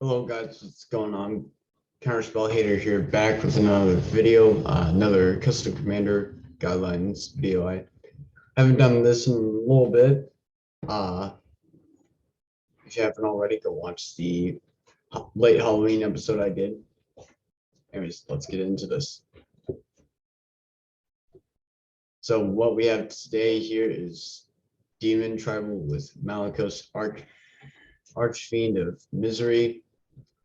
Hello guys, what's going on? Counterspell Hater here, back with another video, another custom commander guidelines video. I haven't done this in a little bit. Uh, if you haven't already, go watch the late Halloween episode I did. Anyways, let's get into this. So what we have today here is Demon Tribal with Malicos Archfiend of Misery.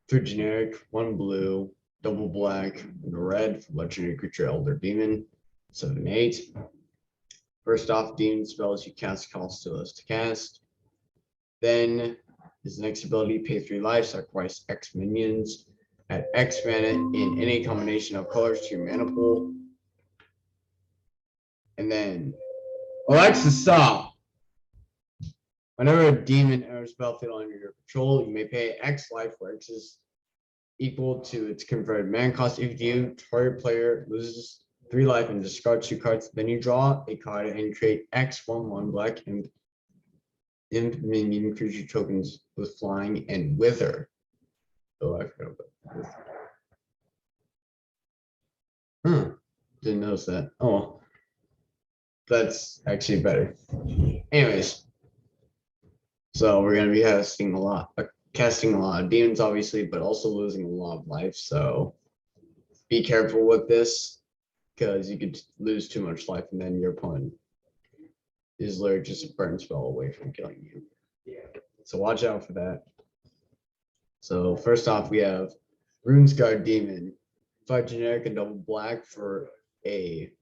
3 generic, 1 blue, double black, and a red for legendary creature Elder Demon. 7/8. First off, demon spells you cast cost to us to cast. Then his next ability, pay 3 life, sacrifice X minions. Add X mana in any combination of colors to your mana pool. And then Alexa, stop! Whenever a demon enters battlefield under your control, you may pay X life, where X is equal to its converted mana cost. If you target player loses 3 life and discards 2 cards, then you draw a card and create X/1/1 black imp minion creature tokens with flying and wither. Oh, I forgot about that. Didn't notice that. Oh, that's actually better. Anyways, so we're gonna be casting a lot of demons, obviously, but also losing a lot of life. So be careful with this, because you could lose too much life, and then your opponent is literally just a burn spell away from killing you. So watch out for that. So first off, we have Runescarred Demon. 5 generic and double black for a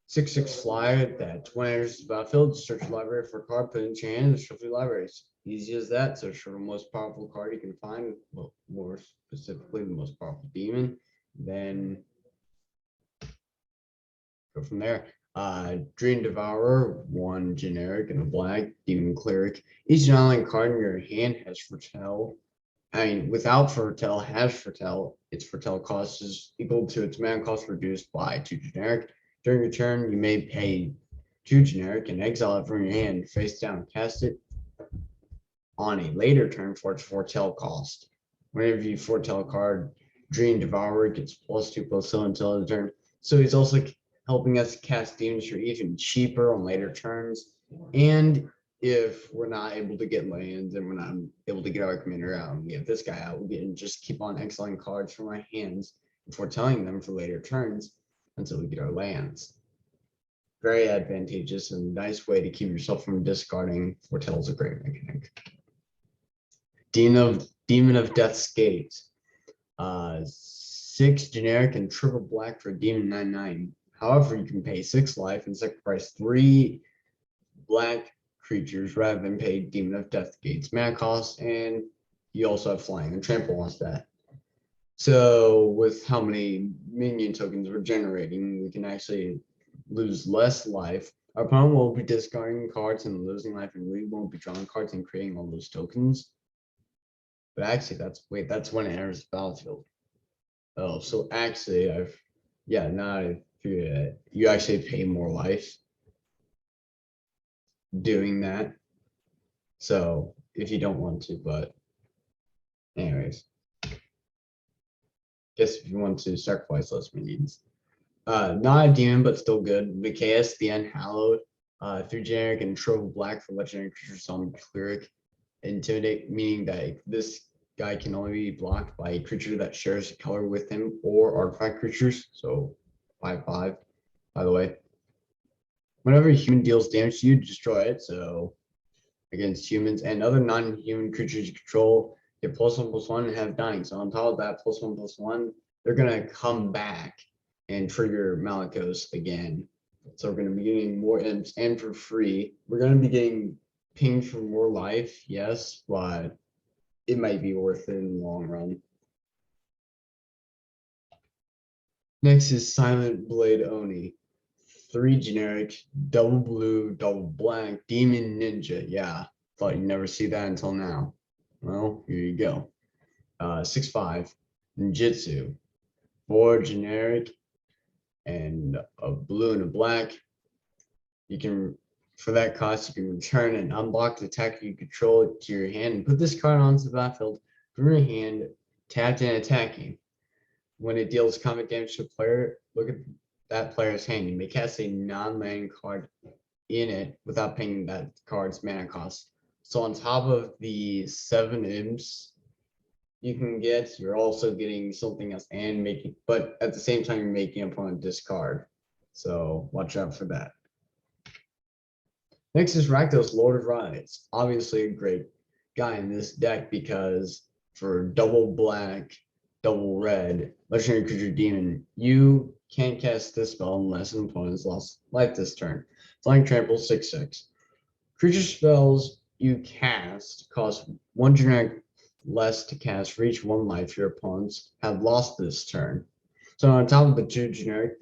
6/6 flyer that when it enters the battlefield, search your library for a card, put it into your hand, and shuffle your libraries. Easy as that. Search for the most powerful card you can find, well, more specifically the most powerful demon. Then go from there. Dream Devourer, 1 generic and a black, Demon Cleric. Each non-land card in your hand has foretell. Without foretell, has foretell. Its foretell cost is equal to its mana cost reduced by 2 generic. During your turn, you may pay 2 generic and exile it from your hand, face down, cast it on a later turn for its foretell cost. Whenever you foretell a card, Dream Devourer gets +2/+0 until the turn. So he's also helping us cast demons for even cheaper on later turns. And if we're not able to get lands and we're not able to get our commander out and we have this guy out, we can just keep on exiling cards from our hands and foretelling them for later turns until we get our lands. Very advantageous and nice way to keep yourself from discarding. Foretell is a great mechanic. Demon of Death's Gate. 6 generic and triple black for Demon 9/9. However, you can pay 6 life and sacrifice 3 black creatures rather than pay Demon of Death Gate's mana cost, and you also have flying and trample on that. So with how many minion tokens we're generating, we can actually lose less life. Our opponent will be discarding cards and losing life, and we won't be drawing cards and creating all those tokens. But actually, that's when it enters the battlefield. Oh, so actually, now I figured it. You actually pay more life doing that. So if you don't want to, but anyways, guess if you want to sacrifice less minions. Not a demon, but still good. Micaeus the Unhallowed. 3 generic and triple black for legendary creature summon cleric. Intimidate, meaning that this guy can only be blocked by a creature that shares a color with him or artifact creatures. So 5/5, by the way. Whenever a human deals damage to you, destroy it. So against humans and other non-human creatures you control, get +1/+1 and have dying. So on top of that, +1/+1, they're gonna come back and trigger Malicos again. So we're gonna be getting more imps and for free. We're gonna be getting pinged for more life, yes, but it might be worth it in the long run. Next is Silent Blade Oni. 3 generic, double blue, double black, demon ninja. Yeah, thought you'd never see that until now. Well, here you go. 6/5, ninjutsu. 4 generic and a blue and a black. You can, for that cost, you can return an unblocked attacker you control to your hand and put this card onto the battlefield. from your hand, tapped and attacking. When it deals combat damage to a player, look at that player's hand. You may cast a non-land card in it without paying that card's mana cost. So on top of the 7 imps you can get, you're also getting something else and making, but at the same time, you're making an opponent discard. So watch out for that. Next is Rakdos, Lord of Rides. Obviously a great guy in this deck because for double black, double red, legendary creature demon, you can't cast this spell unless an opponent has lost life this turn. Flying Trample 6/6. Creature spells you cast cost 1 generic less to cast for each 1 life your opponents have lost this turn. So on top of the 2 generic,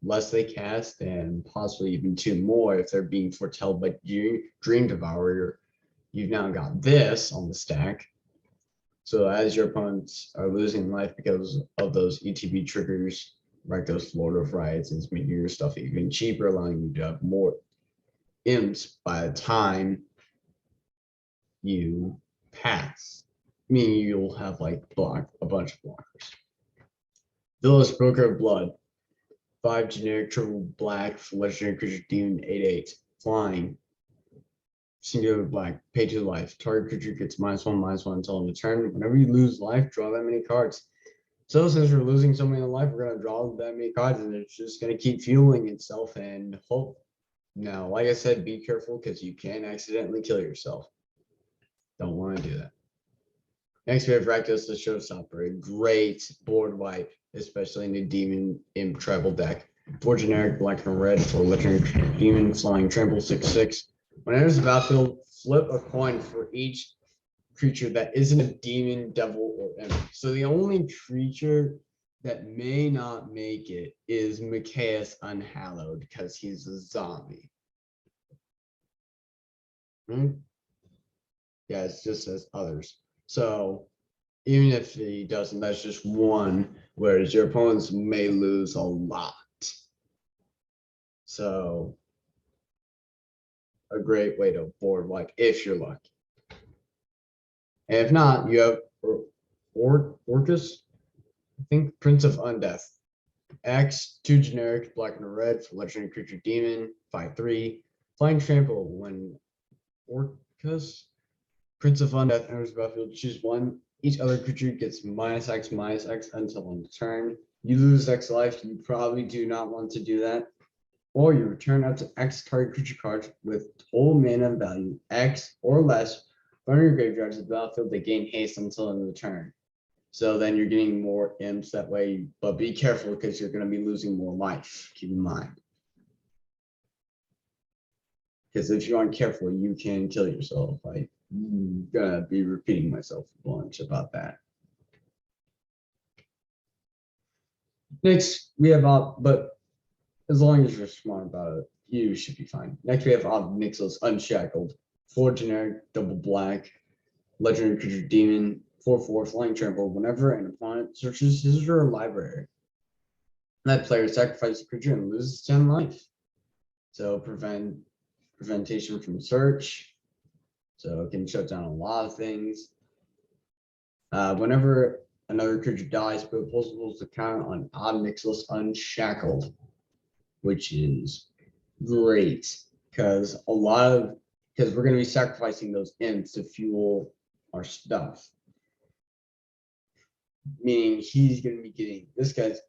less they cast, and possibly even 2 more if they're being foretold by Dream Devourer. You've now got this on the stack. So as your opponents are losing life because of those ETB triggers, like those Lord of Rides, is making your stuff even cheaper, allowing you to have more imps by the time you pass. Meaning you'll have like a bunch of blockers. Villainous Broker of Blood. 5 generic triple black for legendary creature demon 8/8. Flying. Singular black. Pay 2 life. Target creature gets -1/-1 until end of turn. Whenever you lose life, draw that many cards. So since we're losing so many life, we're gonna draw that many cards and it's just gonna keep fueling itself and hope. Now, like I said, be careful because you can accidentally kill yourself. Don't want to do that. Next, we have Rakdos the Showstopper, a great board wipe, especially in the Demon Imp Tribal deck. 4 generic, black and red for legendary demon, flying trample 6/6. When it enters the battlefield, flip a coin for each creature that isn't a demon, devil, or imp. So the only creature that may not make it is Mikaeus Unhallowed because he's a zombie. Yeah, it's just as others. So even if he doesn't, that's just 1, whereas your opponents may lose a lot. So a great way to board wipe if you're lucky. And if not, you have Orcus, I think Prince of Undeath. X, 2 generic, black and red for legendary creature demon, 5/3. Flying Trample. When Orcus, Prince of Undeath enters the battlefield, choose 1. Each other creature gets -X/-X until end of turn. You lose X life. You probably do not want to do that. Or you return up to X target creature cards with total mana value X or less from your graveyard to the battlefield. They gain haste until end of the turn. So then you're getting more imps that way, but be careful because you're going to be losing more life. Keep in mind. Because if you aren't careful, you can kill yourself. I'm gonna be repeating myself a bunch about that. Next, we have but as long as you're smart about it, you should be fine. Next, we have Nicholas Unshackled. 4 generic, double black, legendary creature demon, 4/4 flying trample. Whenever an opponent searches his or her library, that player sacrifices a creature and loses 10 life. So prevention from search. So it can shut down a lot of things. Whenever another creature dies, put multiples to count on Odd Nicholas Unshackled, which is great because we're going to be sacrificing those imps to fuel our stuff. Meaning he's going to be getting, this guy's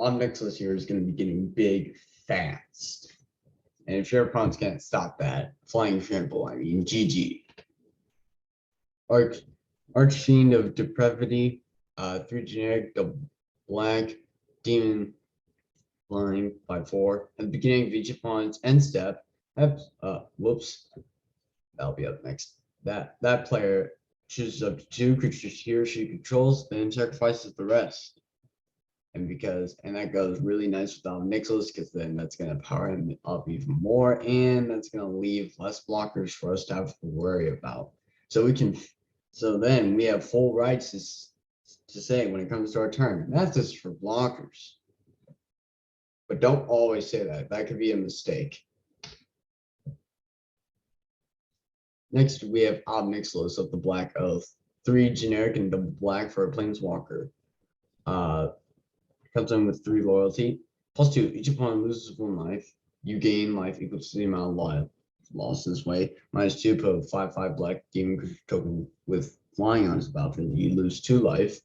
Odd Nicholas here is going to be getting big fast. And if your opponents can't stop that, flying trample, I mean, GG. Archfiend of Depravity, 3 generic, double black, demon, flying, 5/4. At the beginning of each opponent's end step, whoops, that'll be up next. That player chooses up to 2 creatures he or she controls, then sacrifices the rest. And that goes really nice with Nicholas because then that's going to power him up even more, and that's going to leave less blockers for us to have to worry about. So then we have full rights to say when it comes to our turn, that's just for blockers. But don't always say that. That could be a mistake. Next, we have Ob Nicholas of the Black Oath. 3 generic and double black for a planeswalker. Comes in with 3 loyalty. +2, each opponent loses 1 life. You gain life equals to the amount of life lost this way. -2, put a 5/5 black demon creature token with flying on his battlefield. You lose 2 life.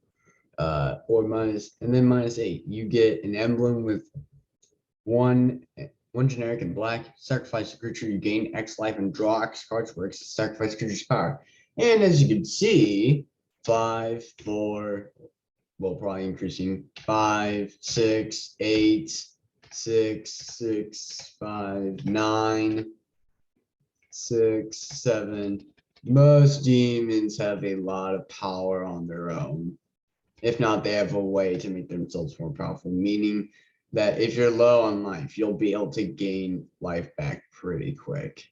Or -8. You get an emblem with one generic and black. Sacrifice a creature, you gain X life and draw X cards for X sacrifice creature's power. And as you can see, 5, 4, well, probably increasing 5, 6, 8, 6, 6, 5, 9, 6, 7. Most demons have a lot of power on their own. If not, they have a way to make themselves more powerful, meaning that if you're low on life, you'll be able to gain life back pretty quick.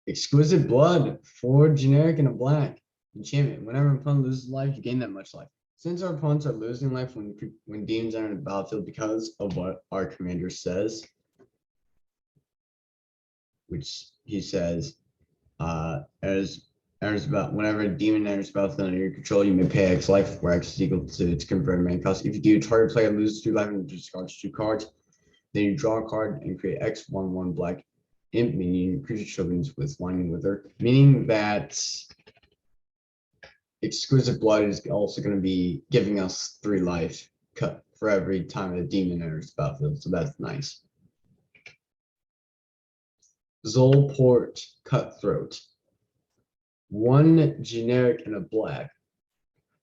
Exquisite Blood, 4 generic and a black. Enchantment. Whenever an opponent loses life, you gain that much life. Since our opponents are losing life when demons are in the battlefield because of what our commander says, which he says, about whenever a demon enters the battlefield under your control, you may pay X life, where X is equal to its converted mana cost. If you do, target player loses 2 life and discards 2 cards. Then you draw a card and create X/1/1 black imp minion creature tokens with Lightning Wither, meaning that Exquisite Blood is also going to be giving us 3 life cut for every time a demon enters the battlefield, so that's nice. Zolport Cutthroat. 1 generic and a black.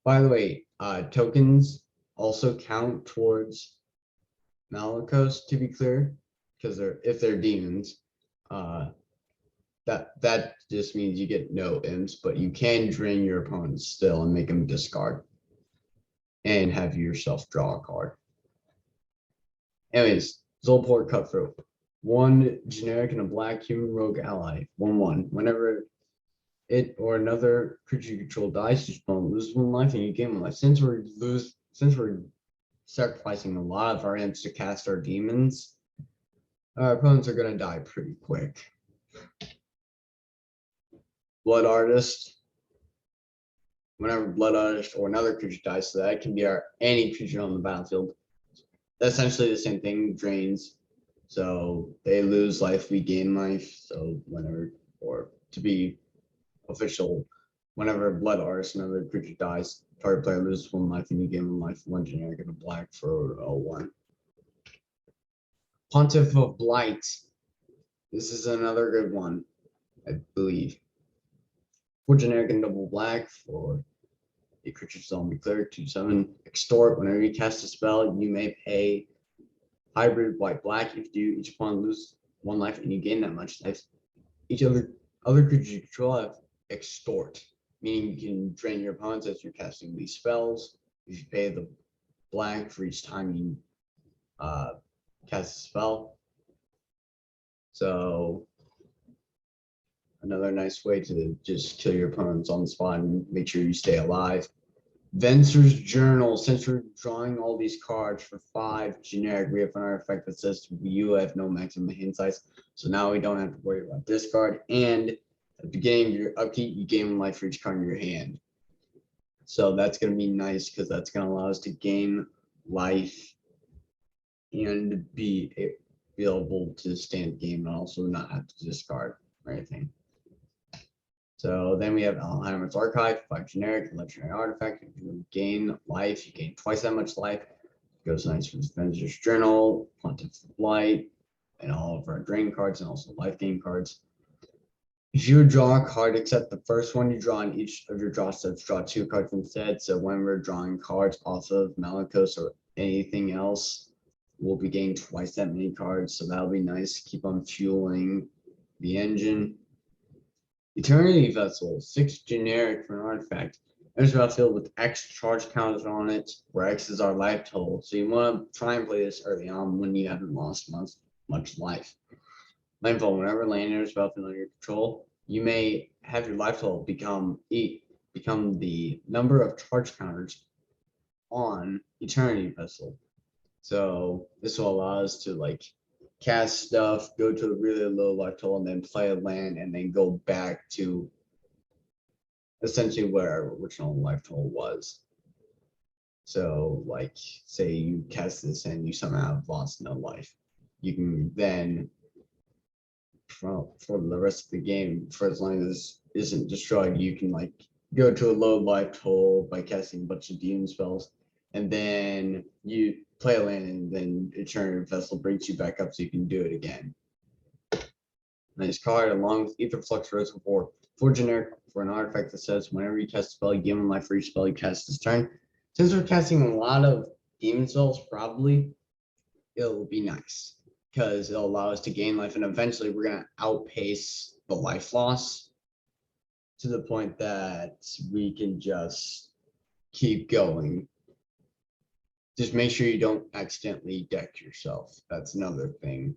By the way, tokens also count towards Malakos, to be clear, because if they're demons, that just means you get no imps, but you can drain your opponents still and make them discard and have yourself draw a card. Anyways, Zolport Cutthroat. 1 generic and a black human rogue ally. 1/1. Whenever it or another creature you control dies, your opponent loses 1 life and you gain 1 life. Since we're sacrificing a lot of our imps to cast our demons, our opponents are going to die pretty quick. Blood Artist. Whenever Blood Artist or another creature dies, so that can be any creature on the battlefield. Essentially the same thing, drains. So they lose life, we gain life. So whenever, or to be official, whenever Blood Artist, another creature dies, target player loses 1 life and you gain 1 life, 1 generic and a black for a 1. Pontiff of Blight. This is another good one, I believe. 4 generic and double black for a creature zombie cleric, 2/7. Extort. Whenever you cast a spell, you may pay hybrid white-black. If you do, each opponent loses 1 life and you gain that much life. Each other creature you control have extort, meaning you can drain your opponents as you're casting these spells. If you pay the black for each time you cast a spell. So another nice way to just kill your opponents on the spot and make sure you stay alive. Venser's Journal. Since we're drawing all these cards for 5 generic, we have an artifact that says you have no maximum hand size. So now we don't have to worry about this card. And at the beginning of your upkeep, you gain 1 life for each card in your hand. So that's going to be nice because that's going to allow us to gain life and be able to stand game and also not have to discard or anything. So then we have Alzheimer's Archive, 5 generic, legendary artifact. If you gain life, you gain twice that much life. It goes nice for Venser's Journal, Pontiff of Light, and all of our drain cards and also life gain cards. If you draw a card except the first one you draw in each of your draw sets, draw 2 cards instead. So when we're drawing cards off of Malakos or anything else, we'll be getting twice that many cards. So that'll be nice to keep on fueling the engine. Eternity Vessel, 6 generic for an artifact. Enters the battlefield with X charge counters on it, where X is our life total. So you want to try and play this early on when you haven't lost much life. Landfall. Whenever land enters the battlefield under your control, you may have your life total become the number of charge counters on Eternity Vessel. So this will allow us to cast stuff, go to a really low life total, and then play a land, and then go back to essentially what our original life total was. So, like, say you cast this and you somehow have lost no life, you can then, for the rest of the game, for as long as it isn't destroyed, you can like go to a low life total by casting a bunch of demon spells, and then you play a land, and then Eternal Vessel brings you back up so you can do it again. Nice card, along with Ether Flux Reservoir. For generic, for an artifact that says whenever you cast a spell, you gain 1 life for each spell you cast this turn. Since we're casting a lot of demon spells, probably it'll be nice because it'll allow us to gain life, and eventually we're going to outpace the life loss to the point that we can just keep going. Just make sure you don't accidentally deck yourself. That's another thing.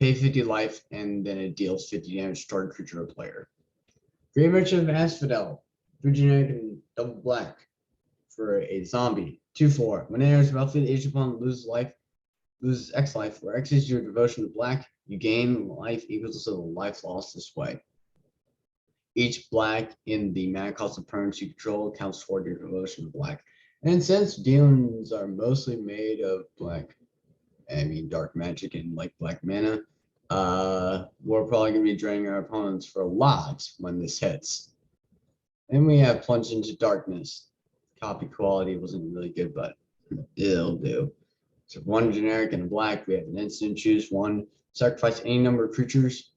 Pay 50 life, and then it deals 50 damage to target creature or player. Great Merchant of Asphodel, 3 generic and double black for a zombie. 2/4. When it enters the battlefield, each opponent loses X life, where X is your devotion to black. You gain life equals to the life lost this way. Each black in the mana cost of permanents you control counts toward your devotion to black. And since demons are mostly made of black, I mean dark magic and like black mana, we're probably gonna be draining our opponents for a lot when this hits. And we have Plunge into Darkness. Copy quality wasn't really good, but it'll do. So 1 generic and a black, we have an instant, choose 1, sacrifice any number of creatures.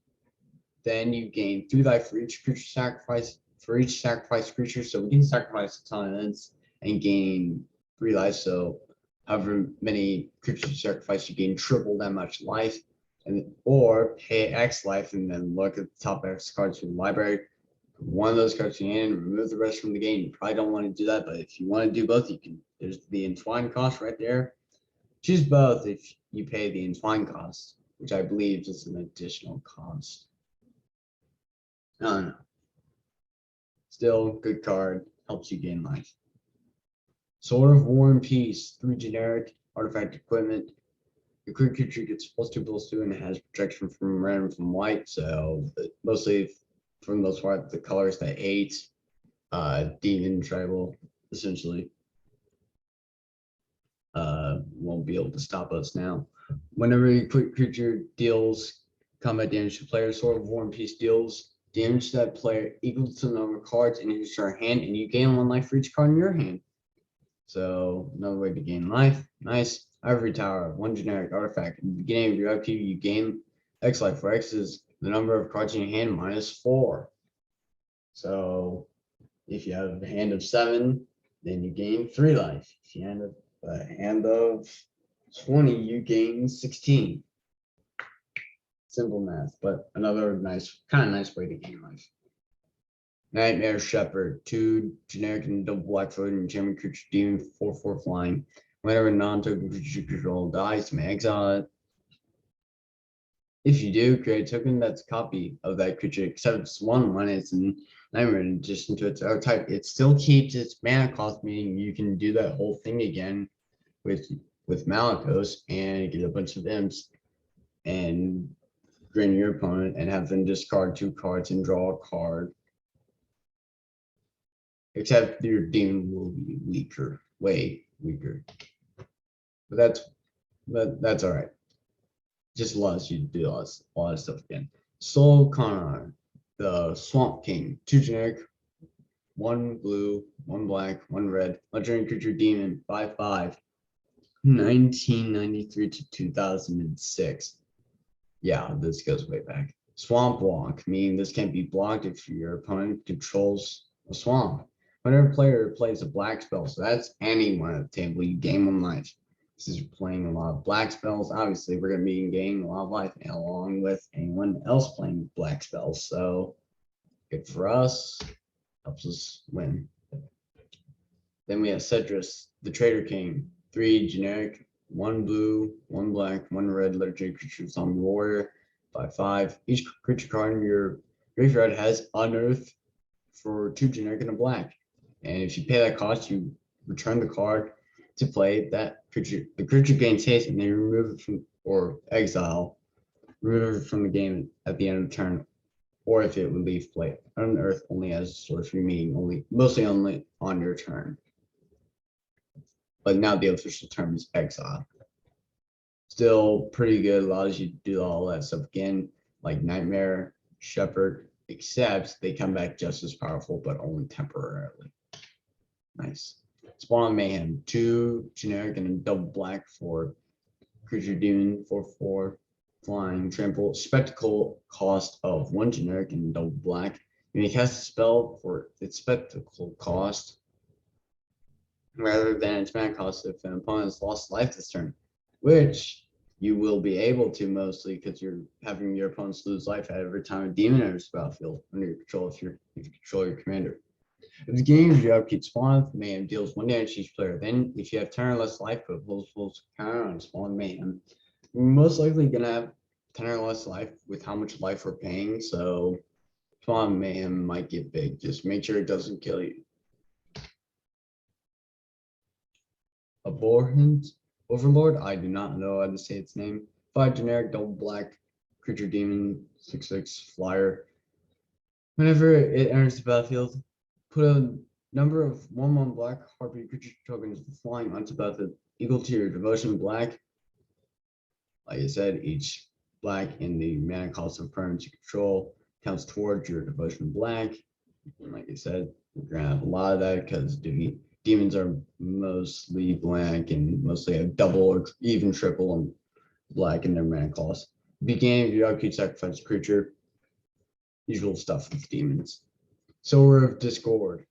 Then you gain 3 life for each creature sacrifice, for each sacrificed creature. So we can sacrifice a ton of ends and gain 3 life. So however many creatures you sacrifice, you gain triple that much life. And or pay X life and then look at the top X cards from the library. Put 1 of those cards in your hand and remove the rest from the game. You probably don't want to do that, but if you want to do both, you can. There's the entwine cost right there. Choose both if you pay the entwine cost, which I believe is an additional cost. I don't know. Still, good card. Helps you gain life. Sword of War and Peace. 3 generic artifact equipment. Your creature gets +2/+2 and it has protection from red and from white. So mostly, for the most part, the colors that 8 demon tribal essentially won't be able to stop us now. Whenever your creature deals combat damage to player, Sword of War and Peace deals damage to that player equal to the number of cards in his or her hand, and you gain 1 life for each card in your hand. So another way to gain life. Nice. Ivory Tower, 1 generic artifact. At the beginning of your upkeep, you gain X life, where X is the number of cards in your hand -4. So if you have a hand of 7, then you gain 3 life. If you have a hand of 20, you gain 16. Simple math, but another kind of nice way to gain life. Nightmare Shepherd, 2 generic and double black for an enchantment creature demon, 4/4 flying. Whenever non-token creature control dies, you may exile it. If you do, create a token that's a copy of that creature, except it's 1 when it's in Nightmare in addition to its archetype. It still keeps its mana cost, meaning you can do that whole thing again with Malicos and get a bunch of imps and drain your opponent and have them discard 2 cards and draw a card. Except your demon will be weaker, way weaker. But that's all right. Just allows you to do a lot of stuff again. Soul Connor, the Swamp King, 2 generic, 1 blue, 1 black, 1 red, legendary creature demon, 5/5, 1993 to 2006. Yeah, this goes way back. Swamp Walk, meaning this can't be blocked if your opponent controls a swamp. Whenever a player plays a black spell, so that's anyone at the table, you gain 1 life. This is playing a lot of black spells. Obviously, we're going to be gaining a lot of life, and along with anyone else playing black spells. So, good for us. Helps us win. Then we have Cedrus, the Trader King. 3 generic, 1 blue, 1 black, 1 red, legendary creature, zombie warrior, 5/5. Each creature card in your graveyard has Unearth for 2 generic and a black. And if you pay that cost, you return the card to play that creature. The creature gains haste, and they remove it from, or exile, remove it from the game at the end of the turn. or if it would leave play unearthed only as a sorcery, meaning mostly only on your turn. But now the official term is exile. Still pretty good, allows you to do all that stuff again, like Nightmare, Shepherd, except they come back just as powerful, but only temporarily. Nice. Spawn Mayhem, 2 generic and a double black for creature demon, 4/4, flying, trample, spectacle, cost of 1 generic and double black. You may cast a spell for its spectacle cost rather than its mana cost if an opponent has lost life this turn, which you will be able to mostly because you're having your opponents lose life at every time a demon enters the battlefield under your control if you control your commander. At the beginning of your upkeep, Spawn Mayhem deals 1 damage to each player. Then, if you have 10 or less life, put full counter on Spawn Mayhem. You're most likely going to have 10 or less life with how much life we're paying, so Spawn Mayhem might get big. Just make sure it doesn't kill you. Abhorrent Overlord, I do not know how to say its name. 5 generic, double black, creature demon, 6/6 flyer. Whenever it enters the battlefield, put a number of 1/1 black harpy creature tokens flying onto the battlefield equal to your devotion black. Like I said, each black in the mana cost of permanents you control counts towards your devotion black. And like I said, we're gonna have a lot of that because demons are mostly black and mostly have double or even triple and black in their mana cost. Beginning of your upkeep, sacrifice a creature. Usual stuff with demons. Sower of Discord,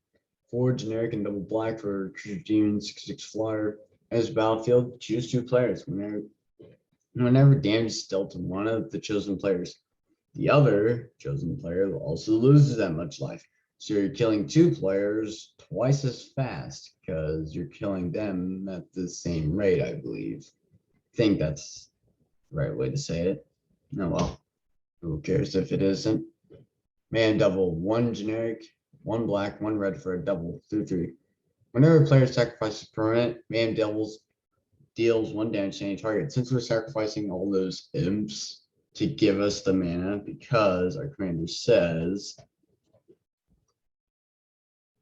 4 generic and double black for creature demon, 6/6 flyer. As battlefield, choose 2 players. Whenever damage is dealt to one of the chosen players, the other chosen player also loses that much life. So you're killing 2 players twice as fast because you're killing them at the same rate, I believe. I think that's the right way to say it. Oh well, who cares if it isn't? Man double, 1 generic, 1 black, 1 red for a double, 3/3. Whenever a player sacrifices permanent, man devils deals 1 damage to any target. Since we're sacrificing all those imps to give us the mana because our commander says,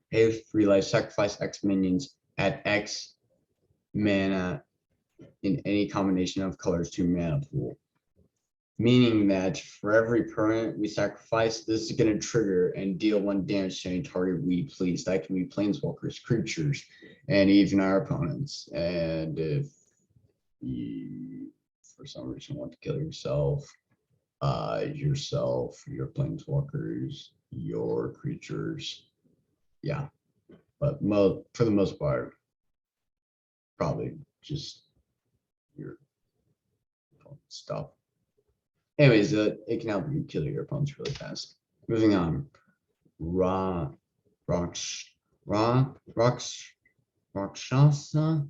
pay 3 life, sacrifice X minions at X mana in any combination of colors to mana pool. Meaning that for every permanent we sacrifice, this is going to trigger and deal 1 damage to any target we please. That can be planeswalkers, creatures, and even our opponents. And if you, for some reason, want to kill yourself, your planeswalkers, your creatures, yeah. But for the most part, probably just your stuff. Anyways, it can help you kill your opponents really fast. Moving on. Rakshasa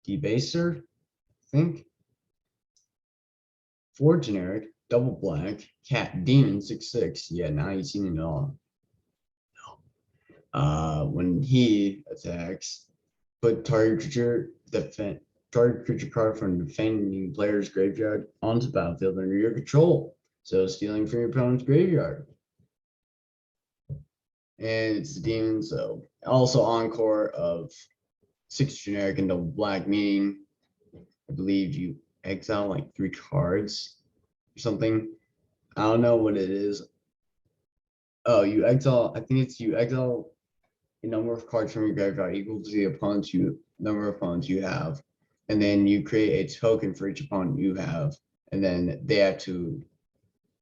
Debaser, I think. 4 generic, double black, cat demon, 6/6. Yeah, now you've seen it all. When he attacks, put target creature card from the defending player's graveyard onto the battlefield under your control. So stealing from your opponent's graveyard. And it's the demon, so also encore of 6 generic and double black, meaning I believe you exile like 3 cards or something. I don't know what it is. Oh, you exile, I think it's you exile a number of cards from your graveyard equal to the number of opponents you have. And then you create a token for each opponent you have. And then they have to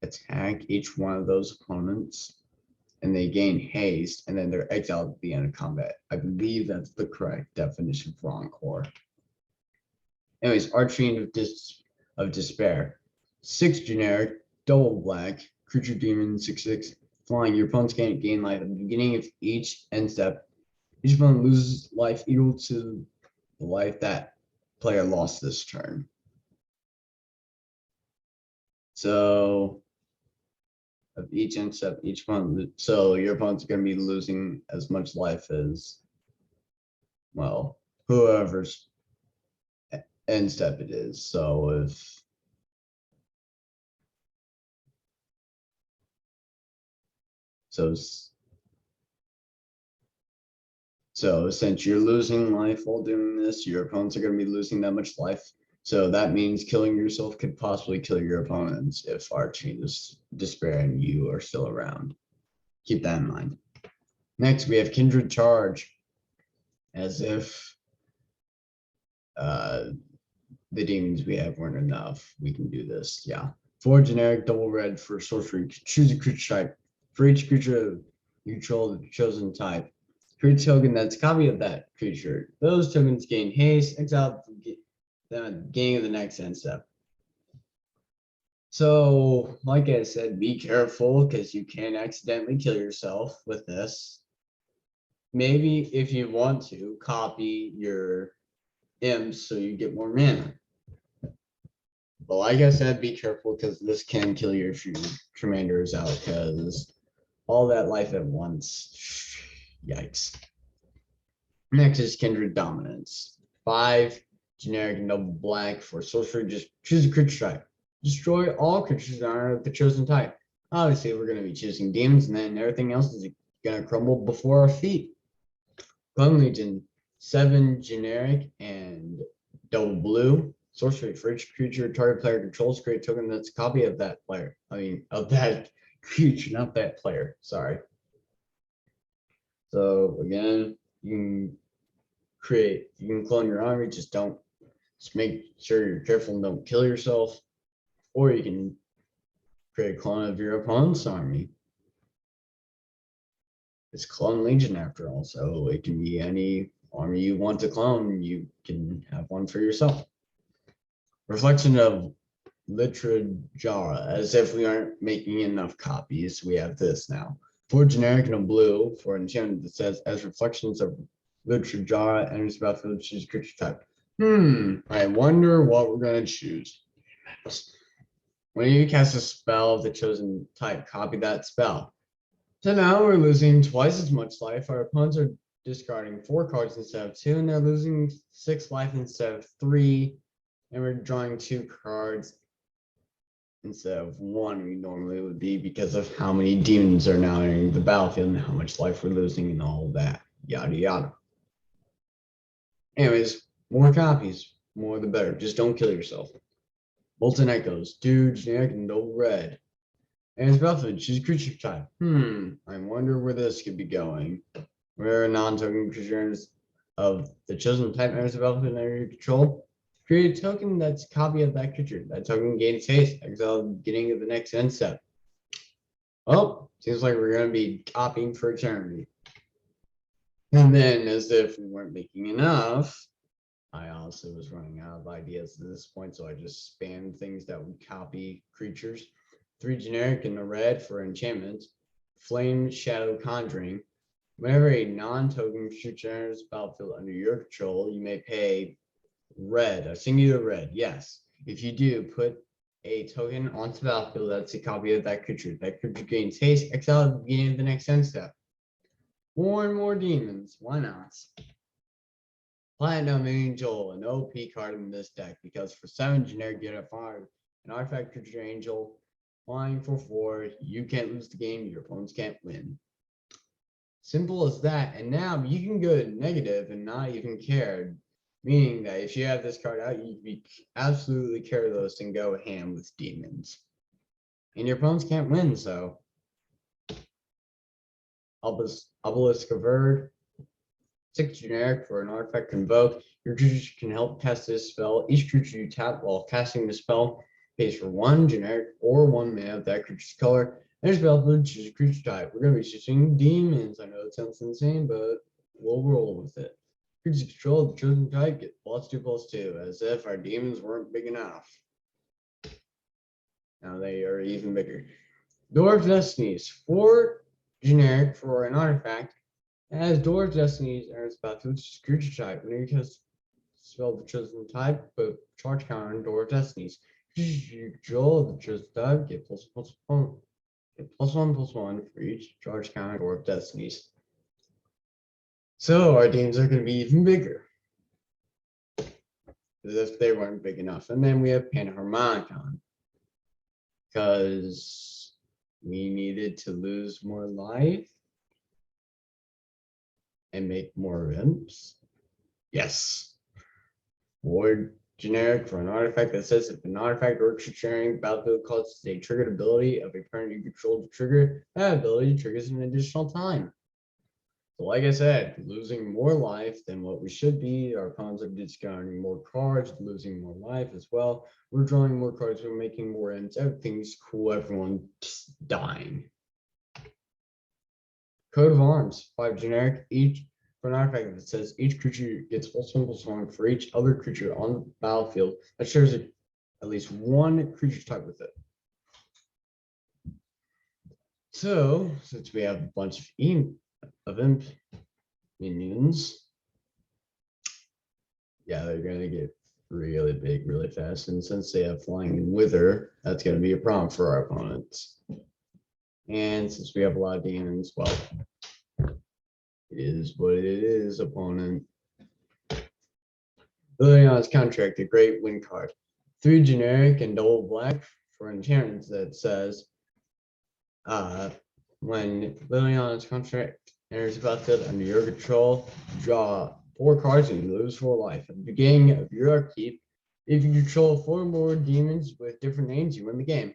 attack each one of those opponents. And they gain haste, and then they're exiled at the end of combat. I believe that's the correct definition for encore. Anyways, Archfiend of Despair. 6 generic, double black, creature demon, 6/6, flying. Your opponents can't gain life at the beginning of each end step. Each opponent loses life equal to the life that player lost this turn. So of each end step, each one. So your opponent's going to be losing as much life as, well, whoever's end step it is. So if So since you're losing life while doing this, your opponents are going to be losing that much life. So that means killing yourself could possibly kill your opponents if Arching is despair and you are still around. Keep that in mind. Next, we have Kindred Charge. As if the demons we have weren't enough, we can do this. Yeah. 4 generic double red for sorcery. Choose a creature type. For each creature you control the chosen type, create a token that's a copy of that creature. Those tokens gain haste, exile the beginning of the next end step. So, like I said, be careful because you can accidentally kill yourself with this. Maybe if you want to, copy your imps so you get more mana. But like I said, be careful because this can kill your commanders out because all that life at once. Yikes. Next is Kindred Dominance. 5 generic and double black for sorcery. Just choose a creature type. Destroy all creatures that are of the chosen type. Obviously, we're going to be choosing demons, and then everything else is going to crumble before our feet. Clone Legion. 7 generic and double blue. Sorcery for each creature target player controls, create a token that's a copy of that player. Of that creature, not that player. Sorry. So again, you can clone your army, just make sure you're careful and don't kill yourself. Or you can create a clone of your opponent's army. It's Clone Legion after all, so it can be any army you want to clone, you can have one for yourself. Reflection of Literature, as if we aren't making enough copies, we have this now. 4 generic and a blue for an enchantment that says, as reflections of Literature enters the battlefield, choose creature type. I wonder what we're going to choose. When you cast a spell of the chosen type, copy that spell. So now we're losing twice as much life. Our opponents are discarding 4 cards instead of 2, and they're losing 6 life instead of 3. And we're drawing 2 cards instead of 1 we normally would be because of how many demons are now entering the battlefield and how much life we're losing and all that. Yada yada. Anyways, more copies, more the better. Just don't kill yourself. Molten Echoes, 2 generic and double red. And it's battlefield, choose creature type. I wonder where this could be going. Where non-token creatures of the chosen type enters the battlefield under your control. Create a token that's a copy of that creature. That token gains haste, exile at the beginning of the next end step. Well, seems like we're going to be copying for eternity. And then, as if we weren't making enough, I honestly was running out of ideas at this point, so I just spammed things that would copy creatures. 3 generic and a red for enchantments. Flame Shadow Conjuring. Whenever a non-token creature enters the battlefield under your control, you may pay red, a singular red. Yes. If you do, put a token onto the battlefield that's a copy of that creature. That creature gains haste, exile at the beginning of the next end step. More and more demons. Why not? Platinum Angel, an OP card in this deck, because for 7 generic, get a 5, an artifact creature angel, flying for 4, you can't lose the game, your opponents can't win. Simple as that. And now you can go to negative and not even care, meaning that if you have this card out, you can be absolutely careless and go ham with demons. And your opponents can't win, so. Obelisk of Erd, 6 generic for an artifact convoke. Your creature can help cast this spell. Each creature you tap while casting the spell pays for 1 generic or 1 mana of that creature's color. And your spell to choose a creature type. We're going to be choosing demons. I know it sounds insane, but we'll roll with it. Creatures control the chosen type get +2/+2, as if our demons weren't big enough. Now they are even bigger. Door of Destinies, 4 generic for an artifact. As Door of Destinies enters the battlefield, choose creature type. When you cast spell the chosen type, put charge counter on Door of Destinies. Creatures you control the chosen type get +1/+1. Get +1/+1 for each charge counter Door of Destinies. So our demons are going to be even bigger, as if they weren't big enough. And then we have Panharmonicon, because we needed to lose more life and make more imps. Yes. Or generic for an artifact that says if an artifact or creature sharing battlefield causes a triggered ability of a parent you control to trigger, that ability triggers an additional time. So like I said, losing more life than what we should be. Our opponents are discarding more cards, losing more life as well. We're drawing more cards, we're making more ends. Everything's cool, everyone's dying. Coat of Arms, 5 generic, each for an artifact that says each creature gets full symbol song for each other creature on the battlefield that shares at least one creature type with it. So, since we have a bunch of imp minions, yeah, they're gonna get really big really fast. And since they have flying and wither, that's gonna be a problem for our opponents. And since we have a lot of demons, well, it is what it is, opponent. Liliana's Contract, a great win card. 3 generic and double black for enchantments that says when Liliana's Contract enters the battlefield under your control, draw 4 cards and you lose 4 life. At the beginning of your upkeep, if you control 4 more demons with different names, you win the game.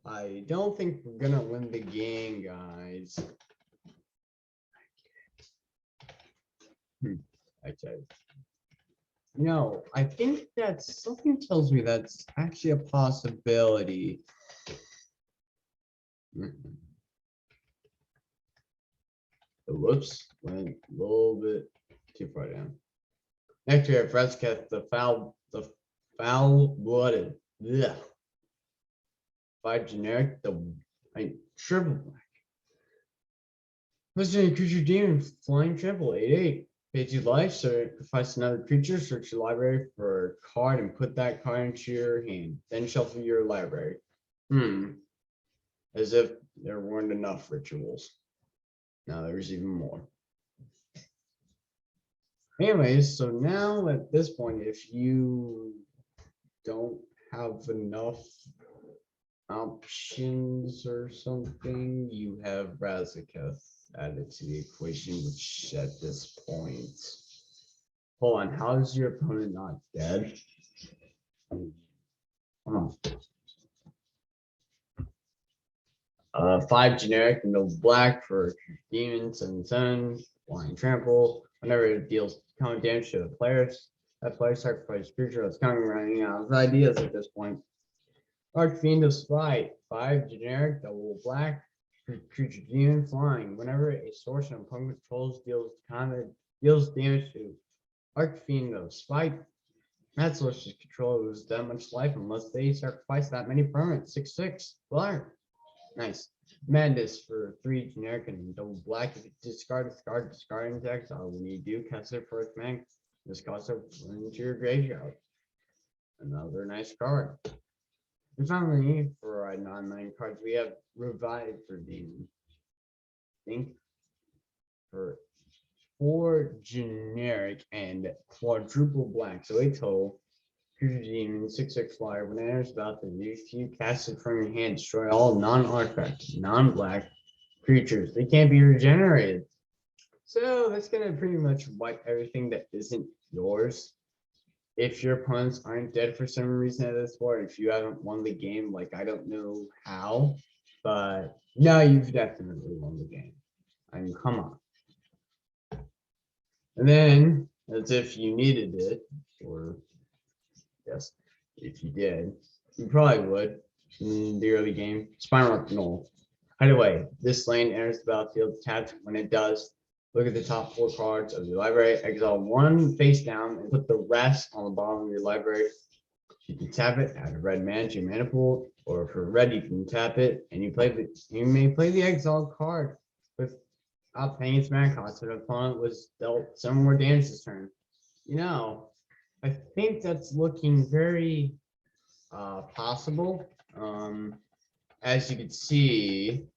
I don't think we're gonna win the game, guys. Okay. No, I think that something tells me that's actually a possibility. Whoops, went a little bit too far down. Next we have Fresca, the foul-blooded. 5 generic, triple black. Legendary creature demon, flying triple, 8/8. Pay 2 life, sacrifice another creature, search your library for a card and put that card into your hand. Then shuffle your library. As if there weren't enough rituals. Now there's even more. Anyways, so now at this point, if you don't have enough options or something, you have Razaketh added to the equation, which at this point, hold on, how is your opponent not dead? Hold on. 5 generic, no black for demons and sun, flying trample. Whenever it deals counter damage to the players, that player sacrifices creature that's coming running out of ideas at this point. Archfiend of Spite, 5 generic, double black, creature demon flying. Whenever a source and opponent controls deals damage to Archfiend of Spite, that source's control loses that much life unless they sacrifice that many permanents. 6/6. Black. Nice. Madness for 3 generic and double black. If you discard a card, discarding to exile. When you do, cast it for its man. This costs it into your graveyard. Another nice card. And finally, for our non-land cards, we have Revive for Demon. I think for 4 generic and quadruple black, so a total. Creature demon, 6/6 flyer. When it enters the battlefield, if you cast it from your hand, destroy all non-artifact, non-black creatures. They can't be regenerated. So that's gonna pretty much wipe everything that isn't yours. If your opponents aren't dead for some reason at this point, if you haven't won the game, like I don't know how, but no, you've definitely won the game. I mean, come on. And then, as if you needed it, or yes, if you did, you probably would in the early game. Spinal Null. By the way, this lane enters the battlefield tapped. When it does, look at the top 4 cards of your library, exile 1 face down, and put the rest on the bottom of your library. You can tap it, add a red mana to your mana pool, or for red, you can tap it, and you may play the exiled card without paying its mana cost. So the opponent was dealt some more damage this turn. You know, I think that's looking very possible. As you can see,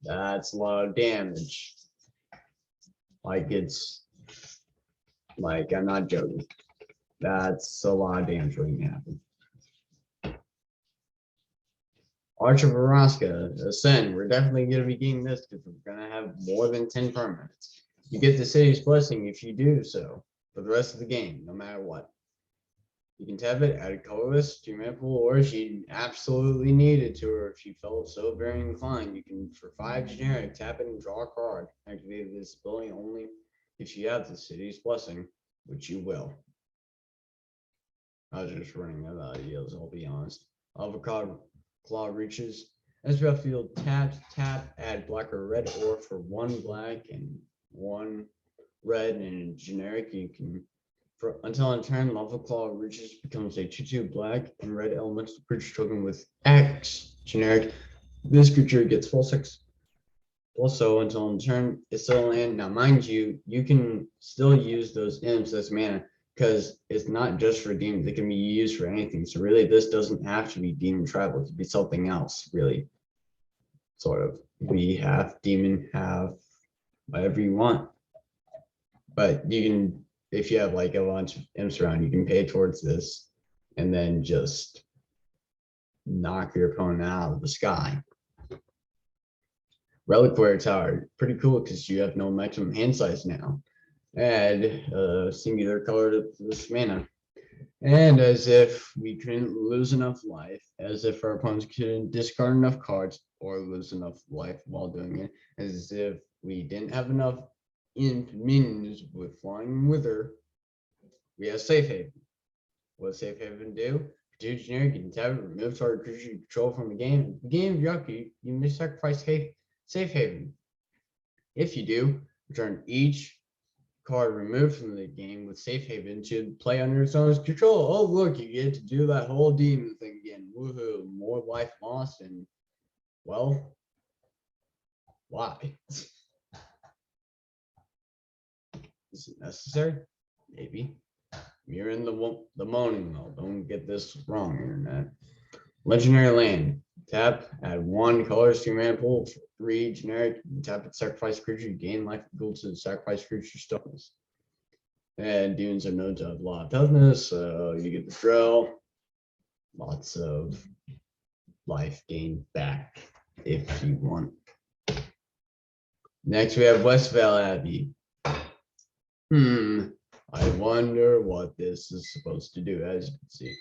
that's a lot of damage. Like I'm not joking. That's a lot of damage waiting to happen. Arch of Araska, Ascend. We're definitely going to be getting this because we're going to have more than 10 permanents. You get the City's Blessing if you do so for the rest of the game, no matter what. You can tap it, add a colorless to your mana pool, or if you absolutely needed to, or if you felt so very inclined, you can, for 5 generic, tap it and draw a card. Activate this ability only if you have the City's Blessing, which you will. I was just running out of ideas, I'll be honest. Avocado Claw reaches. As battlefield tap, add black or red, or for 1 black and 1 red and generic, you can. Until in turn, Lava Claw reaches becomes a 2/2 black and red elemental creature token with X generic. This creature gets full 6. Also, until in turn, it's still land. Now, mind you, you can still use those imps as mana because it's not just for demons; it can be used for anything. So really, this doesn't have to be demon travel; it could be something else. Really, sort of. We have demon, have whatever you want, but you can. If you have like a bunch of imps around, you can pay towards this and then just knock your opponent out of the sky. Reliquary Tower, pretty cool because you have no maximum hand size now. Add a singular color to this mana. And as if we couldn't lose enough life, as if our opponents couldn't discard enough cards or lose enough life while doing it, as if we didn't have enough imp minions with Flying Wither, we have Safe Haven. What does Safe Haven do? For 2 generic, you can tap it, remove target creature you control from the game. At the beginning of your upkeep, you may sacrifice Safe Haven. If you do, return each card removed from the game with Safe Haven to play under its own control. Oh, look, you get to do that whole demon thing again. Woohoo, more life lost, and well, why? Is it necessary? Maybe. You're in the moaning mode. Don't get this wrong, internet. Legendary Land. Tap, add 1 colors to your mana pool. For 3 generic, tap it, sacrifice creature, you gain life equal to the sacrifice creature toughness. And demons are known to have a lot of toughness, so you get the drill. Lots of life gained back if you want. Next, we have Westvale Abbey. I wonder what this is supposed to do. As you can see,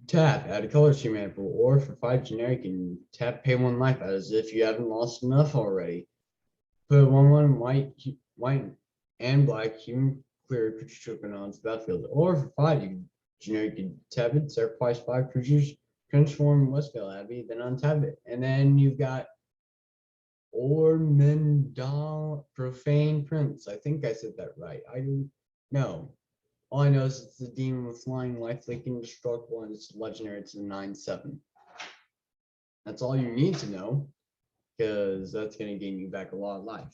tap, add a color to your mana pool, or for 5 generic, and tap, pay 1 life, as if you haven't lost enough already. Put 1/1 white and black human clear creature token onto the battlefield, or for 5, you can generic, you tap it, sacrifice 5 creatures, transform Westvale Abbey, then untap it, and then you've got Ormendal Profane Prince. I think I said that right. I don't know. All I know is it's a demon with flying, lifelink, indestructible, and it's legendary. It's a 9/7. That's all you need to know, because that's going to gain you back a lot of life.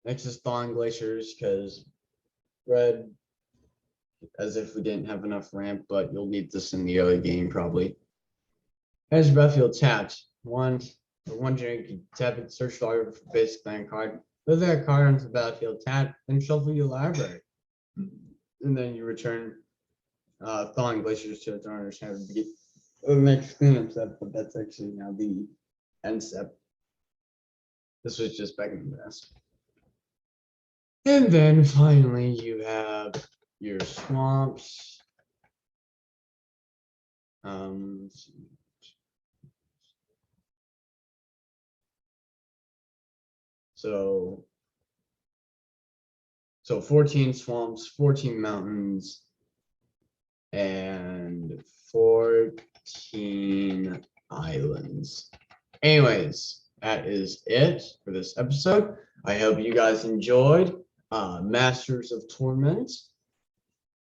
Next is Thawing Glaciers, because red, as if we didn't have enough ramp, but you'll need this in the early game probably. As battlefield tapped, for 1 generic, you tap it, search the library for basic land card, put that card onto the battlefield, tap, then shuffle your library. And then you return Thawing Glaciers to its owner's hand to get the next cleanup step, but that's actually now the end step. This was just back in the past. And then finally you have your swamps. So 14 swamps, 14 mountains, and 14 islands. Anyways, that is it for this episode. I hope you guys enjoyed Masters of Torment.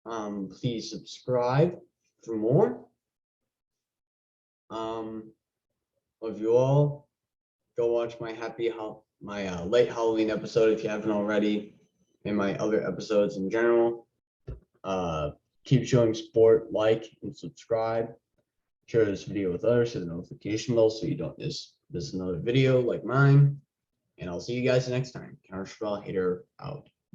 Please subscribe for more. Love you all. Go watch my late Halloween episode if you haven't already, and my other episodes in general. Keep showing support, like, and subscribe. Share this video with others, hit the notification bell so you don't miss another video like mine. And I'll see you guys next time. Counterspell Hater out.